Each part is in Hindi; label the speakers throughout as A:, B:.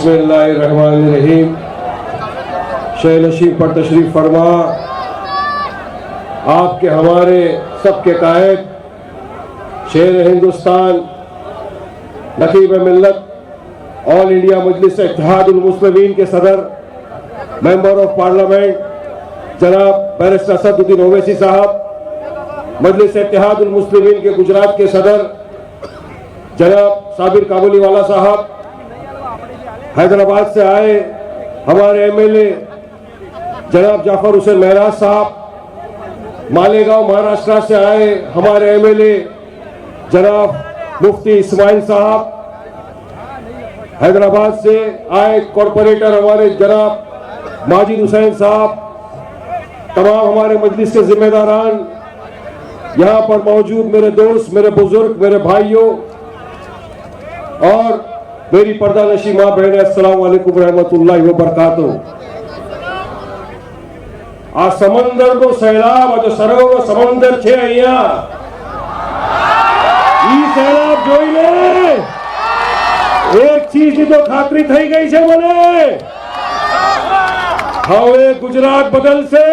A: बिस्मिल्लाहिर्रहमानिर्रहीम। शहनशीं पर तशरीफ फरमा, आपके हमारे सबके कायद, शेर हिंदुस्तान, नकीब मिल्लत, ऑल इंडिया मजलिस इत्तेहादुल मुस्लिमीन के सदर, मेंबर ऑफ पार्लियामेंट जनाब बैरिस्टर असदुद्दीन ओवैसी साहब, मजलिस इत्तेहादुल मुस्लिमीन के गुजरात के सदर जनाब साबिर काबुलीवाला साहब, हैदराबाद से आए हमारे एमएलए जनाब जाफर हुसैन महराज साहब, मालेगांव महाराष्ट्र से आए हमारे एमएलए जनाब मुफ्ती इस्माइल साहब, हैदराबाद से आए कॉरपोरेटर हमारे जनाब माजिद हुसैन साहब, तमाम हमारे मजलिस के जिम्मेदारान, यहाँ पर मौजूद मेरे दोस्त, मेरे बुजुर्ग, मेरे भाइयों और मेरी पर्दा नशी माँ बहने, अस्सलाम वालेकुम रहमतुल्लाहि व बरकातुहू। आ समंदर नो सैलाब, जो सरोवर समंदर छे અહીંયા, ઈ સૈલાબ જોઈને એક ચીજની તો ખાતરી થઈ ગઈ છે મને, હવે ગુજરાત બદલશે,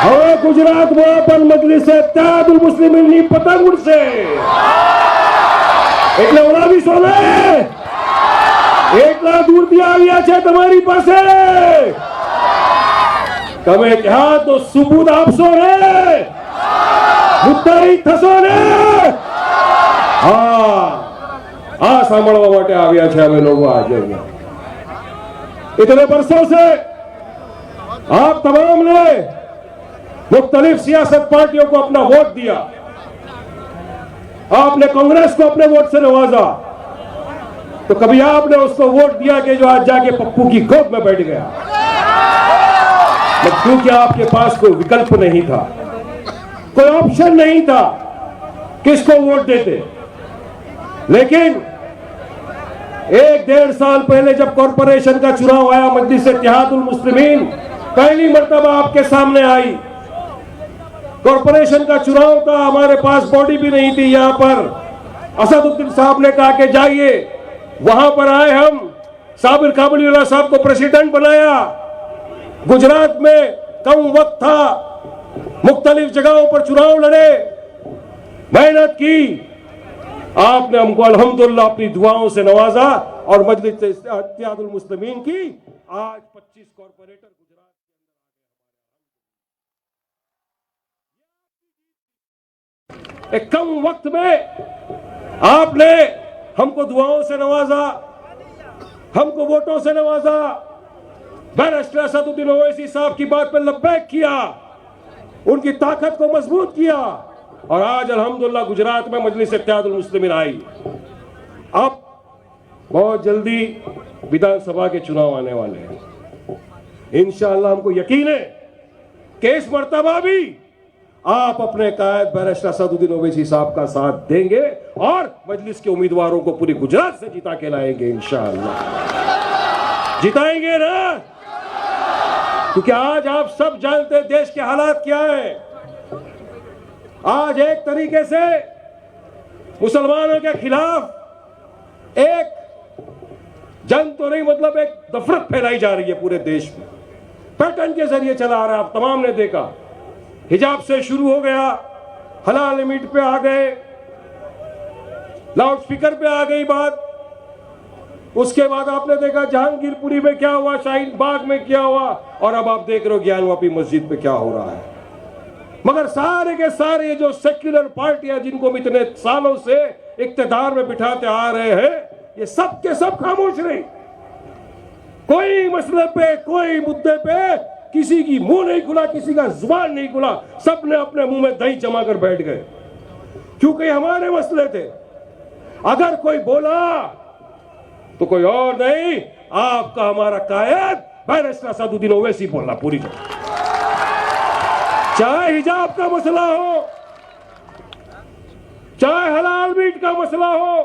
A: હવે ગુજરાતમાં પણ મજલિસ ઇત્तेहादुल મુસ્લિમીનની પતંગ ઉડશે, એટલે ઓળાવીશો ને, એટલા દૂરથી આવ્યા છે તમારી પાસે, તમે ત્યાં તો સુબૂત આપશો ને, મુદ્દાઈ થશો ને। હા, આ સાંભળવા માટે આવ્યા છે અમે લોકો આજે અહીંયા। इतने बरसों से आप तमाम ने मुख्तलिफ सियासत पार्टियों को अपना वोट दिया, आपने कांग्रेस को अपने वोट से नवाजा, तो कभी आपने उसको वोट दिया कि जो आज जाके पप्पू की गोद में बैठ गया, क्योंकि आपके पास कोई विकल्प नहीं था, कोई ऑप्शन नहीं था किसको वोट देते। लेकिन एक 1.5 साल पहले जब कॉरपोरेशन का चुनाव आया, मजलिस इत्तेहादुल मुस्लिमीन पहली मर्तबा आपके सामने आई। कॉरपोरेशन का चुनाव था, हमारे पास बॉडी भी नहीं थी, यहाँ पर असदुद्दीन साहब ने कहा कि जाइए, वहां पर आए हम, साबिर काबुलीवाला साहब को प्रेसिडेंट बनाया। गुजरात में कम वक्त था, मुख्तलिफ जगहों पर चुनाव लड़े, मेहनत की, आपने हमको अल्हम्दुलिल्लाह अपनी दुआओं से नवाजा और मजलिस इत्तेहादुल मुस्लिमीन की आज 25 कॉर्पोरेटर गुजरात के एक कम वक्त में आपने हमको दुआओं से नवाजा, हमको वोटों से नवाजा। बैरिस्टर असदुद्दीन ओवैसी साहब की बात पर लब्बैक किया, उनकी ताकत को मजबूत किया और आज अल्हम्दुलिल्लाह गुजरात में मजलिस इत्तेहादुल मुस्लिमीन आई। अब बहुत जल्दी विधानसभा के चुनाव आने वाले हैं, इंशाअल्लाह हमको यकीन है कि इस मर्तबा भी आप अपने कायद बैरिस्टर असदुद्दीन ओवैसी साहब का साथ देंगे और मजलिस के उम्मीदवारों को पूरी गुजरात से जिता के लाएंगे इंशाअल्लाह। जिताएंगे ना, क्योंकि आज आप सब जानते हैं देश के हालात क्या है। आज एक तरीके से मुसलमानों के खिलाफ एक जंग तो नहीं, मतलब एक नफरत फैलाई जा रही है पूरे देश में, पैटर्न के जरिए चला आ रहा है। आप तमाम ने देखा, हिजाब से शुरू हो गया, हलाल मीट पे आ गए, लाउड स्पीकर पे आ गई बात, उसके बाद आपने देखा जहांगीरपुरी में क्या हुआ, शाहीन बाग में क्या हुआ, और अब आप देख रहे हो ज्ञानवापी मस्जिद पे क्या हो रहा है। मगर सारे के सारे जो सेक्युलर पार्टियां जिनको हम इतने सालों से इक्तदार में बिठाते आ रहे हैं, ये सब के सब खामोश रहे। कोई मसले पे, कोई मुद्दे पे किसी की मुंह नहीं खुला, किसी का जुबान नहीं खुला, सबने अपने मुंह में दही जमा कर बैठ गए, क्योंकि हमारे मसले थे। अगर कोई बोला तो कोई और नहीं, आपका हमारा कायद बैरिस्टर असदुद्दीन ओवैसी बोलना पूरी जगह। चाहे हिजाब का मसला हो, चाहे हलाल मीट का मसला हो,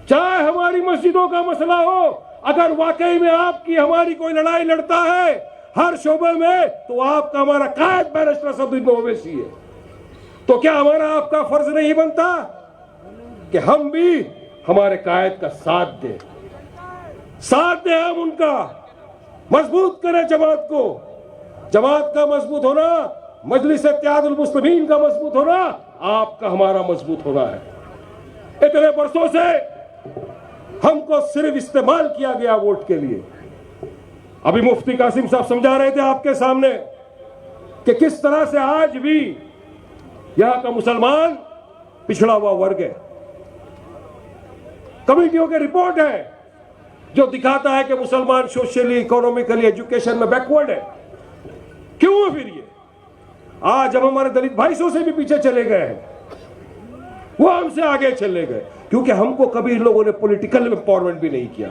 A: चाहे हमारी मस्जिदों का मसला हो, अगर वाकई में आपकी हमारी कोई लड़ाई लड़ता है हर शोबे में, तो आपका हमारा कायद बैरिस्टर असदुद्दीन ओवैसी है। तो क्या हमारा आपका फर्ज नहीं बनता कि हम भी हमारे कायद का साथ दे, हम उनका, मजबूत करें जमात को। जमात का मजबूत होना, मजलिस इत्तेहादुल मुस्लिमीन का मजबूत होना, आपका हमारा मजबूत होना है। इतने बरसों से हमको सिर्फ इस्तेमाल किया गया वोट के लिए। अभी मुफ्ती कासिम साहब समझा रहे थे आपके सामने कि किस तरह से आज भी यहां का मुसलमान पिछड़ा हुआ वर्ग है। कमिटियों की रिपोर्ट है जो दिखाता है कि मुसलमान सोशली, इकोनॉमिकली, एजुकेशन में बैकवर्ड है। क्यों है फिर ये? आज हम हमारे दलित भाइयों से भी पीछे चले गए हैं, वो हमसे आगे चले गए, क्योंकि हमको कभी इन लोगों ने पॉलिटिकल एम्पावरमेंट भी नहीं किया।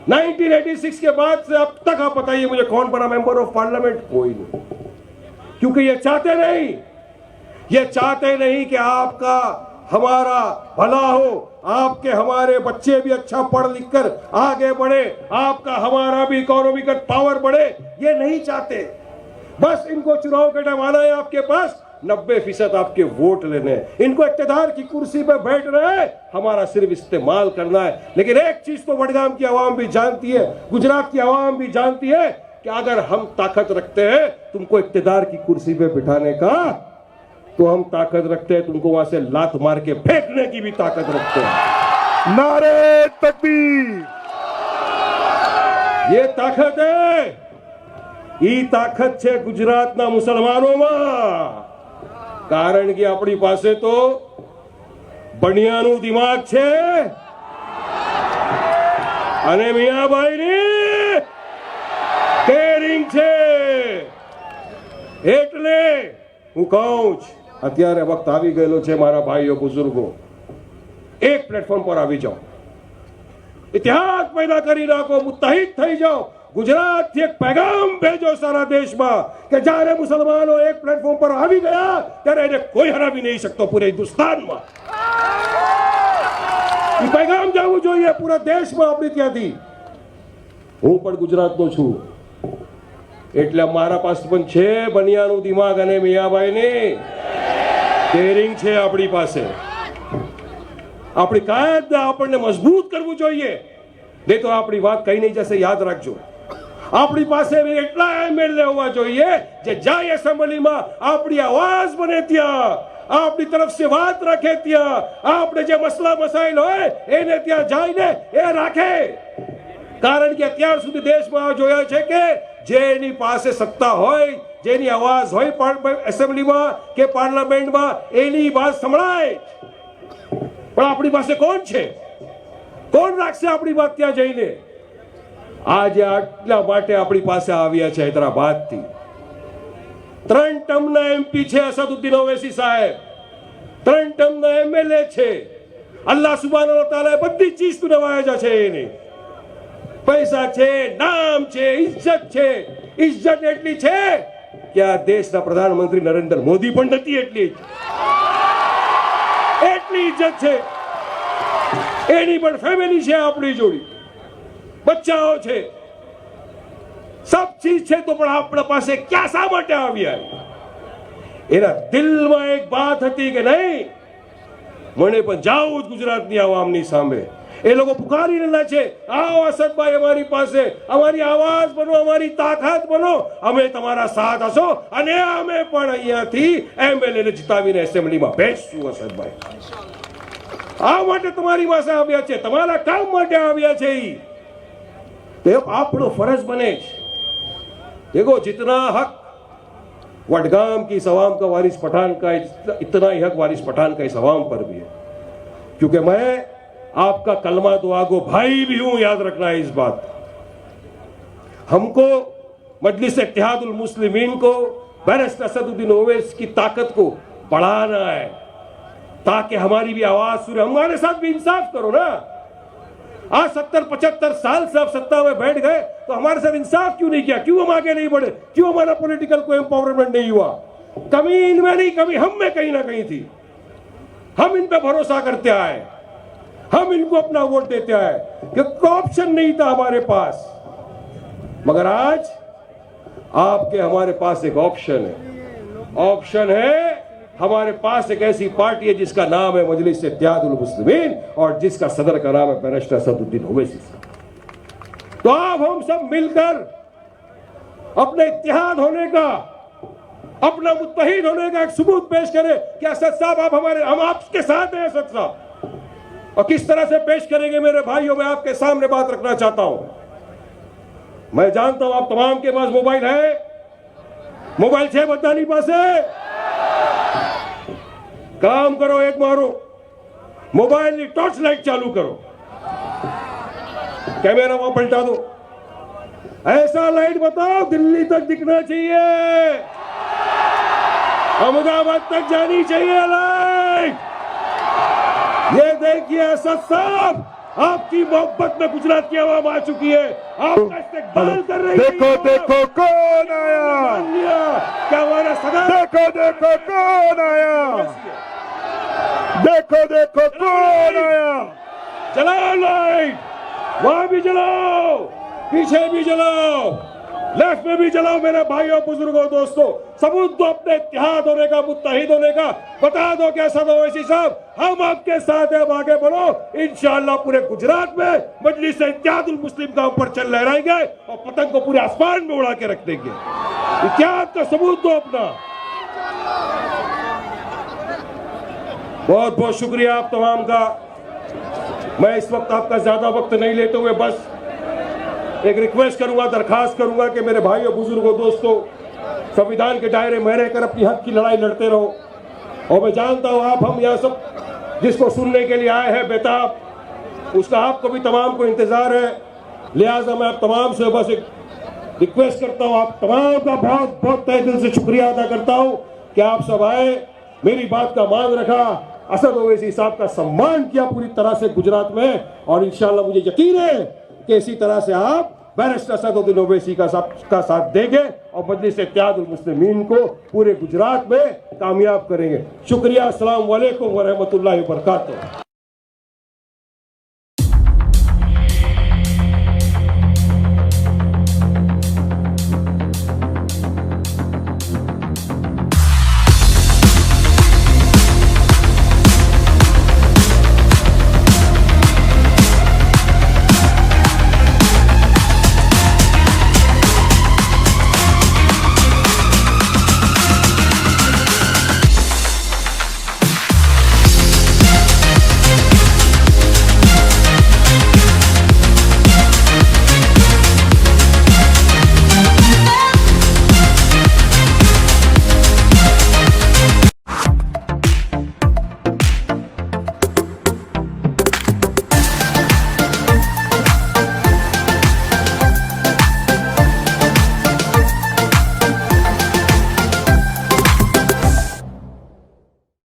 A: 1986 के बाद से अब तक आप बताइए मुझे कौन बना मेंबर ऑफ पार्लियामेंट? कोई नहीं। क्योंकि ये चाहते नहीं कि आपका हमारा भला हो, आपके हमारे बच्चे भी अच्छा पढ़ लिख कर आगे बढ़े, आपका हमारा भी इकोनॉमिकल पावर बढ़े, ये नहीं चाहते। बस इनको चुनाव का टाइम आना है, आपके पास 90% आपके वोट लेने, इनको इक्तदार की कुर्सी पर बैठ रहे हैं, हमारा सिर्फ इस्तेमाल करना है। लेकिन एक चीज तो बडगाम की आवाम भी जानती है, गुजरात की आवाम भी जानती है कि अगर हम ताकत रखते हैं तुमको इक्तदार की कुर्सी पे बिठाने का, तो हम ताकत रखते हैं तुमको वहां से लात मार के फेंकने की भी ताकत रखते हैं।
B: नारे तकबीर!
A: ये ताकत है, ई ताकत છે ગુજરાતના મુસલમાનોમાં। કારણ કે આપણી પાસે તો બણિયાનું દિમાગ છે અને મિયાભાઈની કેરિંગ છે। એટલે હું કહું છું, અત્યારે વખત આવી ગયેલો છે મારા ભાઈઓ બુઝુર્ગો, એક પ્લેટફોર્મ પર આવી જાઓ, ઇતિહાસ पैदा કરી નાખો, મુત્તહિદ થઈ જાઓ। गुजरात થી એક पैगाम भेजो सारा देश में कि જ્યારે मुसलमानों एक प्लेटफॉर्म पर આવી ગયા ત્યારે એને કોઈ હરાવી नहीं सकतो पूरे हिंदुस्तान में। ये पैगाम जावू જોઈએ पूरा देश में अपनी ત્યાંથી। હું પણ ગુજરાતનો છું એટલે મારા પાસ પણ છે બનિયાનું દિમાગ અને મિયાભાઈની કેરિંગ છે આપણી પાસે। આપણી કાયદ આપણને મજબૂત કરવું જોઈએ, નહીં તો આપણી વાત કઈ નહીં જશે। યાદ રાખજો, આપણી પાસે એટલા એમએલએ હોવા જોઈએ જે જાય એસેમ્બલીમાં આપણી આવાજ બને ત્યાં, આપણી તરફ से વાત રાખે ત્યાં, આપણે જે મસલા મસાઈલ હોય એને ત્યાં જઈને એ રાખે। કારણ કે અત્યાર સુધી દેશમાં જોયા છે કે જેની પાસે સત્તા હોય, જેની આવાજ હોય એસેમ્બલીમાં કે પાર્લામેન્ટમાં, એની વાત સંભળાય। પણ આપણી પાસે કોણ છે? કોણ રાખશે આપણી વાત ત્યાં જઈને? આજે આટલા માટે આપણી પાસે આવ્યા છે હૈદરાબાદથી। 3 ટર્મના એમપી છે અસદુદ્દીન ઓવૈસી સાહેબ, 3 ટર્મના એમએલએ છે। અલ્લાહ સુબ્હાનહુ વ તઆલા બધી ચીજ તું નવાજા છે એને। પૈસા છે, નામ છે, ઇજ્જત છે। ઇજ્જત એટલી છે કે આ દેશના પ્રધાનમંત્રી નરેન્દ્ર મોદી પણ નથી એટલી ઇજ્જત છે। એની પણ ફેમિલી છે આપણી જોડી, બચ્ચાઓ છે, सब चीज છે। તો પણ આપણા પાસે ક્યાં શા માટે આવ્યા? એના દિલમાં એક વાત હતી કે નહીં, મને પણ જાવું જ ગુજરાતની આવામની સામે। એ લોકો પુકારી રહેલા છે, આવો અસદભાઈ અમારી પાસે, અમારી આવાજ બનો, અમારી તાકાત બનો, અમે તમારા સાથ હશો અને અમે પણ અહીંયાથી એમએલએ ને જીતાવીને એસેમ્બલીમાં ભેજશું। અસદભાઈ આ માટે તમારી પાસે આવ્યા છે, તમારા કામ માટે આવ્યા છે। तो आपनो फर्ज बने। देखो, जितना हक वडगाम की इस अवाम का वारिस पठान का, इतना ही हक वारिस पठान का इस अवाम पर भी है। क्योंकि मैं आपका कलमा दुआ गो भाई भी हूं, याद रखना है इस बात। हमको मजलिस इत्तेहादुल मुस्लिमीन को, बैरिस्टर असदुद्दीन ओवैसी की ताकत को बढ़ाना है, ताकि हमारी भी आवाज सुने। हमारे साथ भी इंसाफ करो ना। आज 70-75 साल से आप सत्ता में बैठ गए तो हमारे साथ इंसाफ क्यों नहीं किया? क्यों हम आगे नहीं बढ़े? क्यों हमारा पॉलिटिकल कोई एम्पावरमेंट नहीं हुआ? कमी इनमें नहीं, कमी हम में कहीं ना कहीं थी। हम इन पे भरोसा करते आए, हम इनको अपना वोट देते आए, क्योंकि ऑप्शन नहीं था हमारे पास। मगर आज आपके हमारे पास एक ऑप्शन है। ऑप्शन है हमारे पास एक ऐसी पार्टी है जिसका नाम है मजलिस इत्तेहादुल मुस्लिमीन और जिसका सदर का नाम है बैरिस्टर असदुद्दीन ओवैसी साहब। तो आप हम सब मिलकर अपने इत्तेहाद होने का, अपना मुत्तहिद होने का एक सबूत पेश करें कि असद साहब हम आपके साथ हैं असद साहब। और किस तरह से पेश करेंगे मेरे भाइयों, मैं आपके सामने बात रखना चाहता हूं। मैं जानता हूं आप तमाम के पास मोबाइल है, मोबाइल छे बदनानी पास है। काम करो, एक मारो, मोबाइल की टॉर्च लाइट चालू करो, कैमरा वहां पलटा दो, ऐसा लाइट बताओ दिल्ली तक दिखना चाहिए, अहमदाबाद तक जानी चाहिए लाइट। ये देखिए असद साहब, आपकी मोहब्बत में गुजरात की आवाम आ चुकी है, आपका इस्तेकबाल कर रही है।
B: देखो देखो कौन आया,
A: क्या हमारा सदा,
B: देखो देखो कौन आया, देखो देखो कौन आया।
A: जलाओ लाइट, वहां भी जलाओ, पीछे भी जलाओ, लेफ्ट में भी जलाओ मेरे भाइयों बुजुर्गों दोस्तों। सबूत दो अपने इत्तेहाद होने का, मुत्तहिद होने का, बता दो कि असद ओवैसी साहब हम आपके साथ हैं, अब आगे बढ़ो। इंशाअल्लाह पूरे गुजरात में मजलिस इत्तेहादुल मुस्लिम का ऊपर चल लहराएंगे और पतंग को पूरे आसमान में उड़ा के रख देंगे। इत्तेहाद का सबूत दो अपना। बहुत बहुत शुक्रिया आप तमाम का। मैं इस वक्त आपका ज्यादा वक्त नहीं लेते हुए बस एक रिक्वेस्ट करूंगा, दरखास्त करूंगा कि मेरे भाइयों बुजुर्गों दोस्तों, संविधान के दायरे में रहकर अपनी हक की लड़ाई लड़ते रहो। और मैं जानता हूं आप हम यहाँ सब जिसको सुनने के लिए आए हैं बेताब, उसका आपको भी तमाम को इंतजार है। लिहाजा मैं आप तमाम से बस एक रिक्वेस्ट करता हूं, आप तमाम का बहुत बहुत तहे दिल से शुक्रिया अदा करता हूं कि आप सब आए, मेरी बात का मान रखा, असद ओवैसी साहब का सम्मान किया पूरी तरह से गुजरात में। और इंशाअल्लाह मुझे यकीन है कि इसी तरह से आप बैरिस्टर असदुद्दीन ओवैसी का साथ देंगे और मजलिस इत्तेहादुल मुस्लिमीन को पूरे गुजरात में कामयाब करेंगे। शुक्रिया। अस्सलाम वालेकुम व रहमतुल्लाहि व बरकातहू।